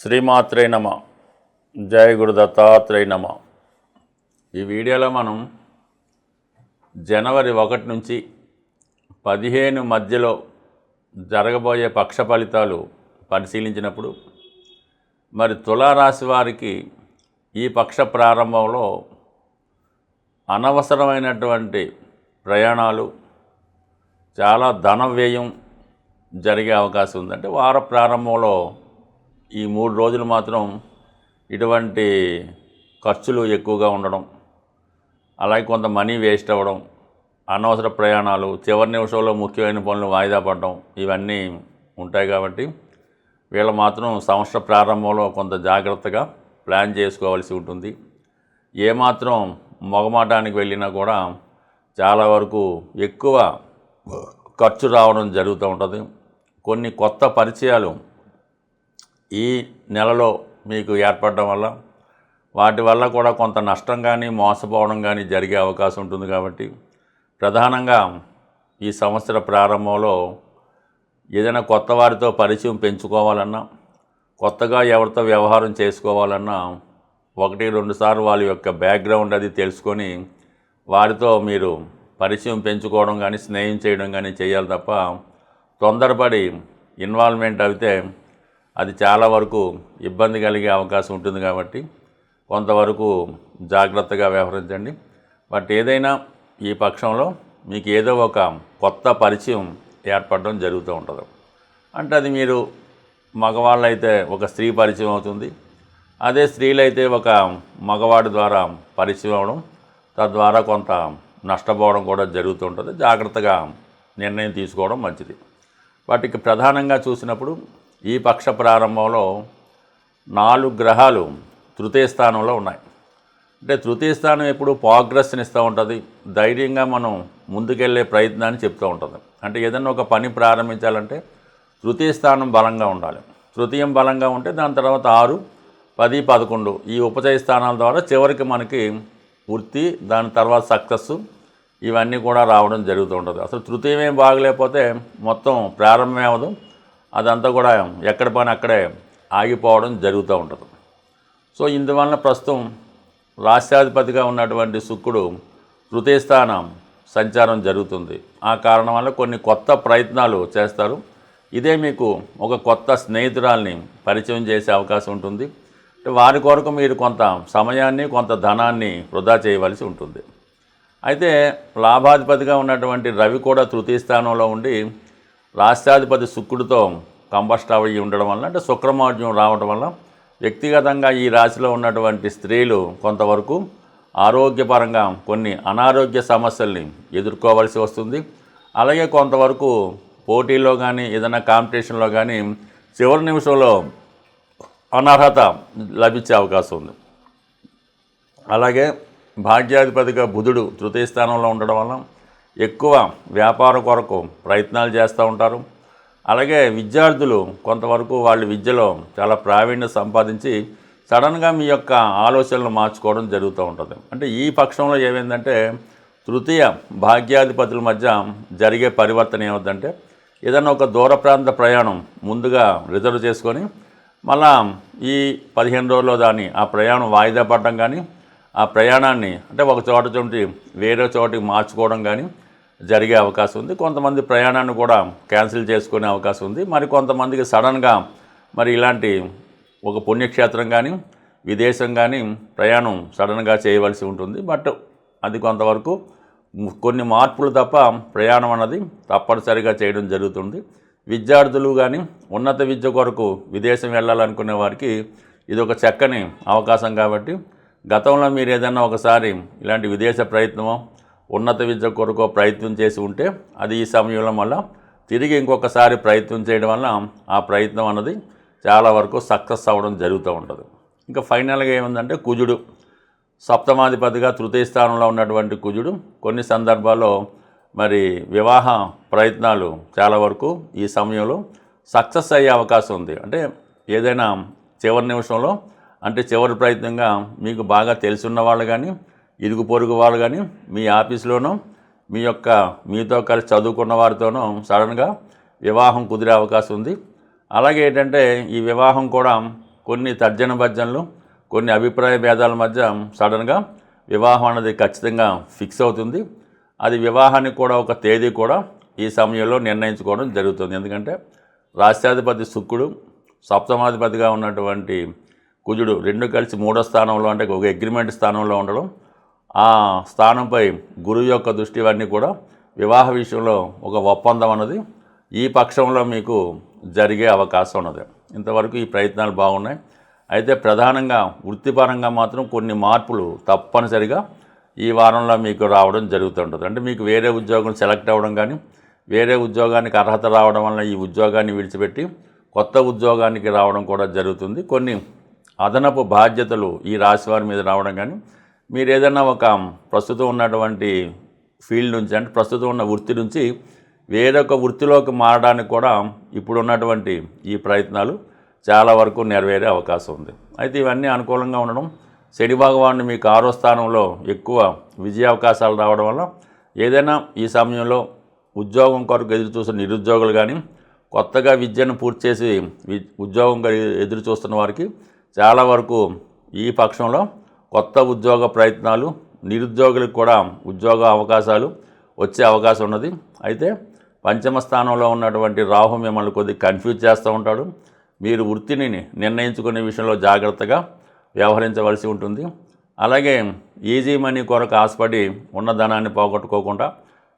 శ్రీమాత్రే నమ. జయ గురు దత్తాత్రేయ నమ. ఈ వీడియోలో మనం జనవరి 1 నుంచి 15 మధ్యలో జరగబోయే పక్ష ఫలితాలు పరిశీలించినప్పుడు మరి తులారాశి వారికి ఈ పక్ష ప్రారంభంలో అనవసరమైనటువంటి ప్రయాణాలు, చాలా ధన వ్యయం జరిగే అవకాశం ఉంది. అంటే వార ప్రారంభంలో ఈ 3 రోజులు మాత్రం ఇటువంటి ఖర్చులు ఎక్కువగా ఉండడం, అలాగే కొంత మనీ వేస్ట్ అవ్వడం, అనవసర ప్రయాణాలు, చివరి నిమిషంలో ముఖ్యమైన పనులు వాయిదా పడడం, ఇవన్నీ ఉంటాయి. కాబట్టి వీళ్ళు మాత్రం సంవత్సర ప్రారంభంలో కొంత జాగ్రత్తగా ప్లాన్ చేసుకోవాల్సి ఉంటుంది. ఏమాత్రం మొగమాటానికి వెళ్ళినా కూడా చాలా వరకు ఎక్కువ ఖర్చు రావడం జరుగుతూ ఉంటుంది. కొన్ని కొత్త పరిచయాలు ఈ నెలలో మీకు ఏర్పడడం వల్ల వాటి వల్ల కూడా కొంత నష్టం కానీ మోసపోవడం కానీ జరిగే అవకాశం ఉంటుంది. కాబట్టి ప్రధానంగా ఈ సంవత్సర ప్రారంభంలో ఏదైనా కొత్త వారితో పరిచయం పెంచుకోవాలన్నా, కొత్తగా ఎవరితో వ్యవహారం చేసుకోవాలన్నా 1-2 సార్లు వాళ్ళ యొక్క బ్యాక్గ్రౌండ్ అది తెలుసుకొని వారితో మీరు పరిచయం పెంచుకోవడం కానీ స్నేహం చేయడం కానీ చేయాలి తప్ప తొందరపడి ఇన్వాల్వ్మెంట్ అయితే అది చాలా వరకు ఇబ్బంది కలిగే అవకాశం ఉంటుంది. కాబట్టి కొంతవరకు జాగ్రత్తగా వ్యవహరించండి. బట్ ఏదైనా ఈ పక్షంలో మీకు ఏదో ఒక కొత్త పరిచయం ఏర్పడడం జరుగుతూ ఉంటుంది. అంటే అది మీరు మగవాళ్ళైతే ఒక స్త్రీ పరిచయం అవుతుంది, అదే స్త్రీలైతే ఒక మగవాడి ద్వారా పరిచయం అవడం, తద్వారా కొంత నష్టపోవడం కూడా జరుగుతూ ఉంటుంది. జాగ్రత్తగా నిర్ణయం తీసుకోవడం మంచిది. వాటికి ప్రధానంగా చూసినప్పుడు ఈ పక్ష ప్రారంభంలో 4 గ్రహాలు తృతీయ స్థానంలో ఉన్నాయి. అంటే తృతీయ స్థానం ఎప్పుడు ప్రోగ్రెస్ని ఇస్తూ ఉంటుంది, ధైర్యంగా మనం ముందుకెళ్ళే ప్రయత్నాన్ని చెప్తూ ఉంటుంది. అంటే ఏదైనా ఒక పని ప్రారంభించాలంటే తృతీయ స్థానం బలంగా ఉండాలి. తృతీయం బలంగా ఉంటే దాని తర్వాత 6, 10, 11 ఈ ఉపచయ స్థానాల ద్వారా చివరికి మనకి వృత్తి, దాని తర్వాత సక్సెస్ ఇవన్నీ కూడా రావడం జరుగుతూ ఉంటుంది. అసలు తృతీయమే బాగలేకపోతే మొత్తం ప్రారంభమే అవ్వదు, అదంతా కూడా ఎక్కడ పని అక్కడే ఆగిపోవడం జరుగుతూ ఉంటుంది. సో ఇందువలన ప్రస్తుతం రాష్ట్రాధిపతిగా ఉన్నటువంటి శుక్రుడు తృతీయ స్థానం సంచారం జరుగుతుంది. ఆ కారణం వల్ల కొన్ని కొత్త ప్రయత్నాలు చేస్తారు. ఇదే మీకు ఒక కొత్త స్నేహితురాల్ని పరిచయం చేసే అవకాశం ఉంటుంది. వారి కొరకు మీరు కొంత సమయాన్ని, కొంత ధనాన్ని వృధా చేయవలసి ఉంటుంది. అయితే లాభాధిపతిగా ఉన్నటువంటి రవి కూడా తృతీయ స్థానంలో ఉండి రాష్ట్రాధిపతి శుక్రుడితో కంబస్ట్ అయ్యి ఉండడం వల్ల, అంటే శుక్రమార్జ్యం రావడం వల్ల వ్యక్తిగతంగా ఈ రాశిలో ఉన్నటువంటి స్త్రీలు కొంతవరకు ఆరోగ్యపరంగా కొన్ని అనారోగ్య సమస్యల్ని ఎదుర్కోవాల్సి వస్తుంది. అలాగే కొంతవరకు పోటీలో కానీ ఏదైనా కాంపిటీషన్లో కానీ చివరి నిమిషంలో అనర్హత లభించే అవకాశం ఉంది. అలాగే భాగ్యాధిపతిగా బుధుడు తృతీయ స్థానంలో ఉండడం వల్ల ఎక్కువ వ్యాపారం కొరకు ప్రయత్నాలు చేస్తూ ఉంటారు. అలాగే విద్యార్థులు కొంతవరకు వాళ్ళు విద్యలో చాలా ప్రావీణ్యం సంపాదించి సడన్గా మీ యొక్క ఆలోచనలు మార్చుకోవడం జరుగుతూ ఉంటుంది. అంటే ఈ పక్షంలో ఏమైందంటే తృతీయ భాగ్యాధిపతుల మధ్య జరిగే పరివర్తన ఏమవుతుందంటే ఏదైనా ఒక దూర ప్రాంత ప్రయాణం ముందుగా రిజర్వ్ చేసుకొని మళ్ళా ఈ 15 రోజుల్లో దాన్ని ఆ ప్రయాణం వాయిదా పడడం కానీ, ఆ ప్రయాణాన్ని అంటే ఒక చోట నుండి వేరే చోటికి మార్చుకోవడం కానీ జరిగే అవకాశం ఉంది. కొంతమంది ప్రయాణాన్ని కూడా క్యాన్సిల్ చేసుకునే అవకాశం ఉంది. మరి కొంతమందికి సడన్గా మరి ఇలాంటి ఒక పుణ్యక్షేత్రం కానీ విదేశం కానీ ప్రయాణం సడన్గా చేయవలసి ఉంటుంది. బట్ అది కొంతవరకు కొన్ని మార్పులు తప్ప ప్రయాణం అన్నది తప్పనిసరిగా చేయడం జరుగుతుంది. విద్యార్థులు కానీ ఉన్నత విద్య కొరకు విదేశం వెళ్ళాలనుకునే వారికి ఇది ఒక చక్కని అవకాశం. కాబట్టి గతంలో మీరు ఏదైనా ఒకసారి ఇలాంటి విదేశ ప్రయత్నమో ఉన్నత విద్య కొరకు ప్రయత్నం చేసి ఉంటే అది ఈ సమయంలో మళ్ళీ తిరిగి ఇంకొకసారి ప్రయత్నం చేయడం వల్ల ఆ ప్రయత్నం అన్నది చాలా వరకు సక్సెస్ అవ్వడం జరుగుతూ ఉంటుంది. ఇంకా ఫైనల్గా ఏముందంటే కుజుడు సప్తమాధిపతిగా తృతీయ స్థానంలో ఉన్నటువంటి కుజుడు కొన్ని సందర్భాల్లో మరి వివాహ ప్రయత్నాలు చాలా వరకు ఈ సమయంలో సక్సెస్ అయ్యే అవకాశం ఉంది. అంటే ఏదైనా చివరి నిమిషంలో, అంటే చివరి ప్రయత్నంగా మీకు బాగా తెలుసున్న వాళ్ళు కానీ ఇరుగు పొరుగు వాళ్ళు కానీ మీ ఆఫీస్లోనూ మీతో కలిసి చదువుకున్న వారితోనూ సడన్గా వివాహం కుదిరే అవకాశం ఉంది. అలాగే ఏంటంటే ఈ వివాహం కూడా కొన్ని తర్జన భర్జనలు, కొన్ని అభిప్రాయ భేదాల మధ్య సడన్గా వివాహం అనేది ఖచ్చితంగా ఫిక్స్ అవుతుంది. అది వివాహానికి కూడా ఒక తేదీ కూడా ఈ సమయంలో నిర్ణయించుకోవడం జరుగుతుంది. ఎందుకంటే రాష్ట్రాధిపతి శుక్రుడు, సప్తమాధిపతిగా ఉన్నటువంటి కుజుడు రెండు కలిసి మూడో స్థానంలో, అంటే ఒక అగ్రిమెంట్ స్థానంలో ఉండడం, ఆ స్థానంపై గురువు యొక్క దృష్టి ఇవన్నీ కూడా వివాహ విషయంలో ఒక ఒప్పందం అన్నది ఈ పక్షంలో మీకు జరిగే అవకాశం ఉన్నది. ఇంతవరకు ఈ ప్రయత్నాలు బాగున్నాయి. అయితే ప్రధానంగా వృత్తిపరంగా మాత్రం కొన్ని మార్పులు తప్పనిసరిగా ఈ వారంలో మీకు రావడం జరుగుతుంటుంది. అంటే మీకు వేరే ఉద్యోగం సెలెక్ట్ అవ్వడం కానీ, వేరే ఉద్యోగానికి అర్హత రావడం వల్ల ఈ ఉద్యోగాన్ని విడిచిపెట్టి కొత్త ఉద్యోగానికి రావడం కూడా జరుగుతుంది. కొన్ని అదనపు బాధ్యతలు ఈ రాశి వారి మీద రావడం కానీ, మీరు ఏదైనా ఒక ప్రస్తుతం ఉన్నటువంటి ఫీల్డ్ నుంచి, అంటే ప్రస్తుతం ఉన్న వృత్తి నుంచి వేరొక వృత్తిలోకి మారడానికి కూడా ఇప్పుడు ఉన్నటువంటి ఈ ప్రయత్నాలు చాలా వరకు నెరవేరే అవకాశం ఉంది. అయితే ఇవన్నీ అనుకూలంగా ఉండడం, శని భగవానుడు మీకు 6వ స్థానంలో ఎక్కువ విజయ అవకాశాలు రావడం వల్ల ఏదైనా ఈ సమయంలో ఉద్యోగం కొరకు ఎదురు చూస్తున్న నిరుద్యోగులు కానీ, కొత్తగా విద్యను పూర్తి చేసి ఉద్యోగం ఎదురు చూస్తున్న వారికి చాలా వరకు ఈ పక్షంలో కొత్త ఉద్యోగ ప్రయత్నాలు, నిరుద్యోగులకు కూడా ఉద్యోగ అవకాశాలు వచ్చే అవకాశం ఉన్నది. అయితే పంచమ స్థానంలో ఉన్నటువంటి రాహు మిమ్మల్ని కొద్దిగా కన్ఫ్యూజ్ చేస్తూ ఉంటాడు. మీరు వృత్తిని నిర్ణయించుకునే విషయంలో జాగ్రత్తగా వ్యవహరించవలసి ఉంటుంది. అలాగే ఈజీ మనీ కొరకు ఆశపడి ఉన్న ధనాన్ని పోగొట్టుకోకుండా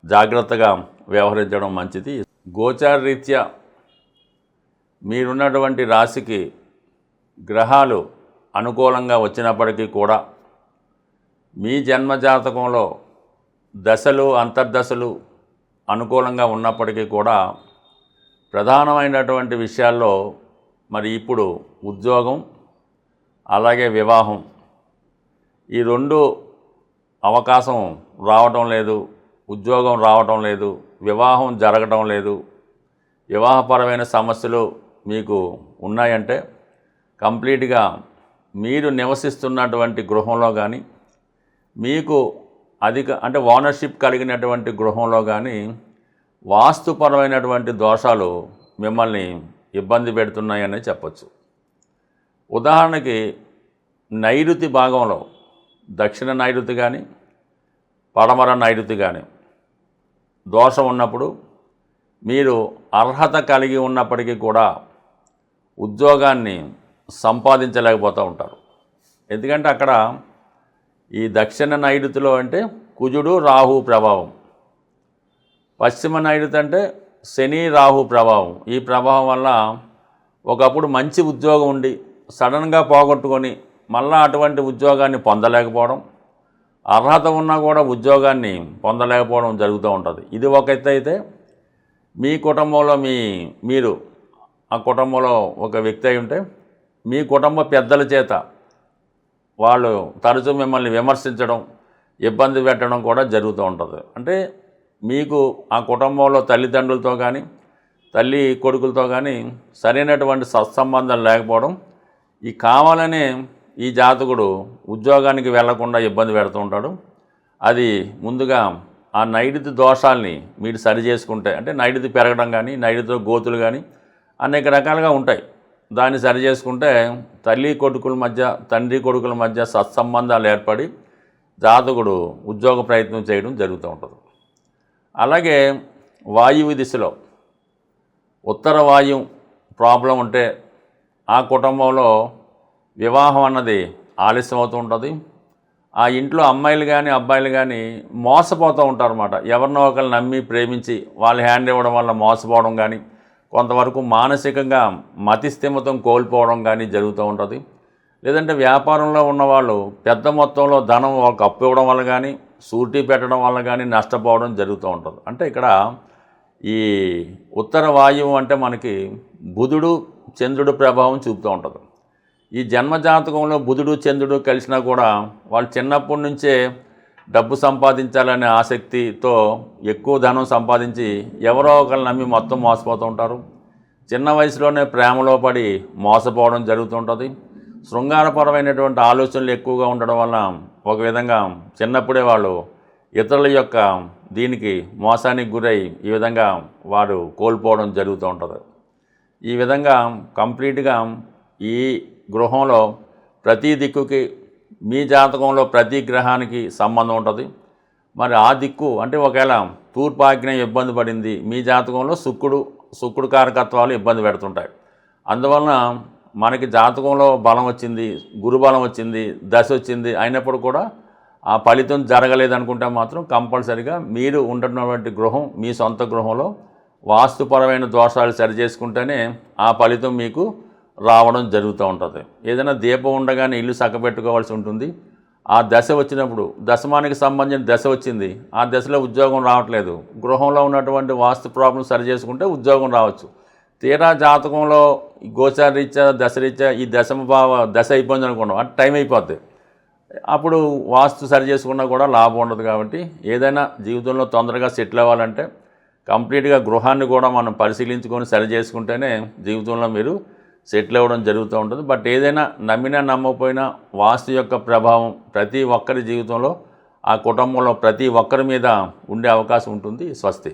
జాగ్రత్తగా వ్యవహరించడం మంచిది. గోచార రీత్యా మీరున్నటువంటి రాశికి గ్రహాలు అనుకూలంగా వచ్చినప్పటికీ కూడా మీ జన్మజాతకంలో దశలు, అంతర్దశలు అనుకూలంగా ఉన్నప్పటికీ కూడా ప్రధానమైనటువంటి విషయాల్లో మరి ఇప్పుడు ఉద్యోగం, అలాగే వివాహం, ఈ రెండు అవకాశం రావటం లేదు. ఉద్యోగం రావటం లేదు, వివాహం జరగటం లేదు. వివాహపరమైన సమస్యలు మీకు ఉన్నాయంటే కంప్లీట్గా మీరు నివసిస్తున్నటువంటి గృహంలో కానీ, మీకు అంటే ఓనర్షిప్ కలిగినటువంటి గృహంలో కానీ వాస్తుపరమైనటువంటి దోషాలు మిమ్మల్ని ఇబ్బంది పెడుతున్నాయని చెప్పచ్చు. ఉదాహరణకి నైరుతి భాగంలో, దక్షిణ నైరుతి కానీ పడమర నైరుతి కానీ దోషం ఉన్నప్పుడు మీరు అర్హత కలిగి ఉన్నప్పటికీ కూడా ఉద్యోగాన్ని సంపాదించలేకపోతూ ఉంటారు. ఎందుకంటే అక్కడ ఈ దక్షిణ నైరుతిలో అంటే కుజుడు, రాహు ప్రభావం, పశ్చిమ నైరుతి అంటే శని, రాహు ప్రభావం. ఈ ప్రభావం వల్ల ఒకప్పుడు మంచి ఉద్యోగం ఉండి సడన్గా పోగొట్టుకొని మళ్ళీ అటువంటి ఉద్యోగాన్ని పొందలేకపోవడం, అర్హత ఉన్నా కూడా ఉద్యోగాన్ని పొందలేకపోవడం జరుగుతూ ఉంటుంది. ఇది ఒక ఎత్తు అయితే, మీ కుటుంబంలో మీరు ఆ కుటుంబంలో ఒక వ్యక్తి అయి ఉంటే మీ కుటుంబ పెద్దల చేత వాళ్ళు తరచూ మిమ్మల్ని విమర్శించడం, ఇబ్బంది పెట్టడం కూడా జరుగుతూ ఉంటుంది. అంటే మీకు ఆ కుటుంబంలో తల్లిదండ్రులతో కానీ, తల్లి కొడుకులతో కానీ సరైనటువంటి సత్సంబంధం లేకపోవడం, ఈ కావాలనే ఈ జాతకుడు ఉద్యోగానికి వెళ్లకుండా ఇబ్బంది పెడుతూ ఉంటాడు. అది ముందుగా ఆ నైరుతి దోషాల్ని మీరు సరి చేసుకుంటే, అంటే నైరుతి పెరగడం కానీ, నైరుతిలో గోతులు కానీ అనేక రకాలుగా ఉంటాయి. దాన్ని సరి చేసుకుంటే తల్లి కొడుకుల మధ్య, తండ్రి కొడుకుల మధ్య సత్సంబంధాలు ఏర్పడి జాతకుడు ఉద్యోగ ప్రయత్నం చేయడం జరుగుతూ ఉంటుంది. అలాగే వాయువు దిశలో ఉత్తర వాయువు ప్రాబ్లం ఉంటే ఆ కుటుంబంలో వివాహం అన్నది ఆలస్యం అవుతూ ఉంటుంది. ఆ ఇంట్లో అమ్మాయిలు కానీ అబ్బాయిలు కానీ మోసపోతూ ఉంటారు అన్నమాట. ఎవరినో ఒకరు నమ్మి ప్రేమించి వాళ్ళు హ్యాండ్ ఇవ్వడం వల్ల మోసపోవడం కానీ, కొంతవరకు మానసికంగా మతిస్థిమితం కోల్పోవడం కానీ జరుగుతూ ఉంటుంది. లేదంటే వ్యాపారంలో ఉన్నవాళ్ళు పెద్ద మొత్తంలో ధనం ఒక అప్పు ఇవ్వడం వల్ల కానీ, షూరిటీ పెట్టడం వల్ల కానీ నష్టపోవడం జరుగుతూ ఉంటుంది. అంటే ఇక్కడ ఈ ఉత్తర వాయువు అంటే మనకి బుధుడు, చంద్రుడు ప్రభావం చూపుతూ ఉంటుంది. ఈ జన్మజాతకంలో బుధుడు, చంద్రుడు కలిసినా కూడా వాళ్ళు చిన్నప్పటి నుంచే డబ్బు సంపాదించాలనే ఆసక్తితో ఎక్కువ ధనం సంపాదించి ఎవరో ఒకరు నమ్మి మొత్తం మోసపోతూ ఉంటారు. చిన్న వయసులోనే ప్రేమలో పడి మోసపోవడం జరుగుతుంటుంది. శృంగారపరమైనటువంటి ఆలోచనలు ఎక్కువగా ఉండడం వల్ల ఒక విధంగా చిన్నప్పుడే వాళ్ళు ఇతరుల యొక్క దీనికి మోసానికి గురై ఈ విధంగా వారు కోల్పోవడం జరుగుతూ ఉంటుంది. ఈ విధంగా కంప్లీట్గా ఈ గృహంలో ప్రతి దిక్కుకి మీ జాతకంలో ప్రతి గ్రహానికి సంబంధం ఉంటుంది. మరి ఆ దిక్కు అంటే ఒకవేళ తూర్పు ఆగ్నేయం ఇబ్బంది పడింది, మీ జాతకంలో శుక్రుడు కారకత్వాలు ఇబ్బంది పెడుతుంటాయి. అందువలన మనకి జాతకంలో బలం వచ్చింది, గురుబలం వచ్చింది, దశ వచ్చింది అయినప్పుడు కూడా ఆ ఫలితం జరగలేదనుకుంటే మాత్రం కంపల్సరిగా మీరు ఉంటున్నటువంటి గృహం మీ సొంత గృహంలో వాస్తుపరమైన దోషాలు సరిచేసుకుంటేనే ఆ ఫలితం మీకు రావడం జరుగుతూ ఉంటుంది. ఏదైనా దీపం ఉండగానే ఇల్లు చక్కబెట్టుకోవాల్సి ఉంటుంది. ఆ దశ వచ్చినప్పుడు దశమానికి సంబంధించిన దశ వచ్చింది, ఆ దశలో ఉద్యోగం రావట్లేదు, గృహంలో ఉన్నటువంటి వాస్తు ప్రాబ్లం సరి చేసుకుంటే ఉద్యోగం రావచ్చు. తీరా జాతకంలో గోచార రీత్యా దశరీత్యా ఈ దశ అయిపోయింది అనుకోండి, అంటే టైం అయిపోద్ది, అప్పుడు వాస్తు సరి చేసుకున్నా కూడా లాభం ఉండదు. కాబట్టి ఏదైనా జీవితంలో తొందరగా సెటిల్ అవ్వాలంటే కంప్లీట్గా గృహాన్ని కూడా మనం పరిశీలించుకొని సరి చేసుకుంటేనే జీవితంలో మీరు సెటిల్ అవ్వడం జరుగుతూ ఉంటుంది. బట్ ఏదైనా నమ్మినా నమ్మకపోయినా వాస్తు యొక్క ప్రభావం ప్రతి ఒక్కరి జీవితంలో, ఆ కుటుంబంలో ప్రతి ఒక్కరి మీద ఉండే అవకాశం ఉంటుంది. స్వస్తి.